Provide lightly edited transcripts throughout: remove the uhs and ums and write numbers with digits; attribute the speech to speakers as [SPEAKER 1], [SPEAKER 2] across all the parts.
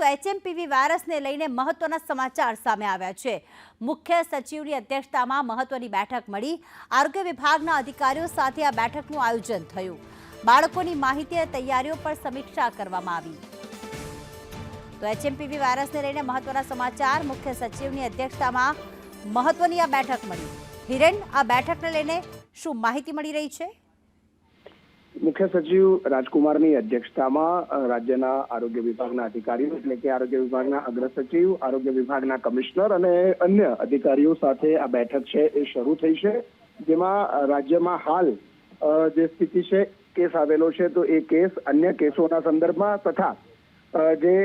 [SPEAKER 1] તો એચએમપીવી વાયરસને લઈને મહત્વના સમાચાર સામે આવ્યા છે। મુખ્ય સચિવની અધ્યક્ષતામાં મહત્વની બેઠક મળી। આરોગ્ય વિભાગના અધિકારીઓ સાથે આ બેઠકનું આયોજન થયું। બાળકોની માહિતી અને તૈયારીઓ પર સમીક્ષા કરવામાં આવી। તો એચએમપીવી વાયરસને લઈને મહત્વના સમાચાર। મુખ્ય સચિવની અધ્યક્ષતામાં મહત્વની આ બેઠક મળી। હિરેન, આ બેઠકને લઈને શું માહિતી મળી રહી છે?
[SPEAKER 2] મુખ્ય સચિવ રાજકુમારની અધ્યક્ષતામાં રાજ્યના આરોગ્ય વિભાગના અધિકારીઓ એટલે કે આરોગ્ય વિભાગના અગ્ર સચિવ, આરોગ્ય વિભાગના કમિશનર અને અન્ય અધિકારીઓ સાથે આ બેઠક છે એ શરૂ થઈ છે। જેમાં રાજ્યમાં હાલ જે સ્થિતિ છે, કેસ આવેલો છે તો એ કેસ, અન્ય કેસોના સંદર્ભમાં તથા જે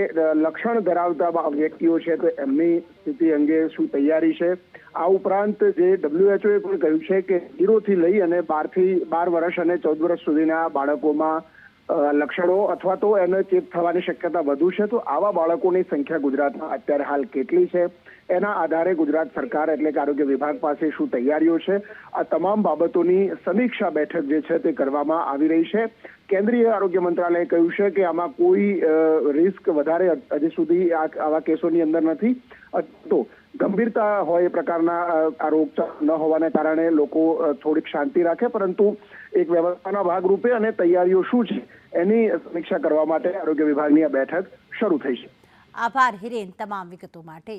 [SPEAKER 2] લક્ષણ ધરાવતા વ્યક્તિઓ છે તો એમની સ્થિતિ અંગે શું તૈયારી છે, આ ઉપરાંત જે WHO પણ કહ્યું છે કે 0 થી લઈ અને 12 વર્ષ અને 14 વર્ષ સુધીના બાળકોમાં લક્ષણો અથવા તો એને ચેપ થવાની શક્યતા વધુ છે, તો આવા બાળકોની સંખ્યા ગુજરાતમાં અત્યારે હાલ કેટલી છે, એના આધારે ગુજરાત સરકાર એટલે કે આરોગ્ય વિભાગ પાસે શું તૈયારીઓ છે, આ તમામ બાબતોની સમીક્ષા બેઠક જે છે તે કરવામાં આવી રહી છે। કેન્દ્રીય આરોગ્ય મંત્રાલયે કહ્યું છે કે આમાં કોઈ રિસ્ક વધારે હજી સુધી આવા કેસોની અંદર નથી। તો ગંભીરતા હોય એ પ્રકારના આ રોગચાળો ન હોવાને કારણે લોકો થોડીક શાંતિ રાખે, પરંતુ એક વ્યવસ્થાના ભાગરૂપે અને તૈયારીઓ શું છે એની સમીક્ષા કરવા માટે આરોગ્ય વિભાગની આ બેઠક શરૂ થઈ છે।
[SPEAKER 1] આભાર હિરેન તમામ વિગતો માટે।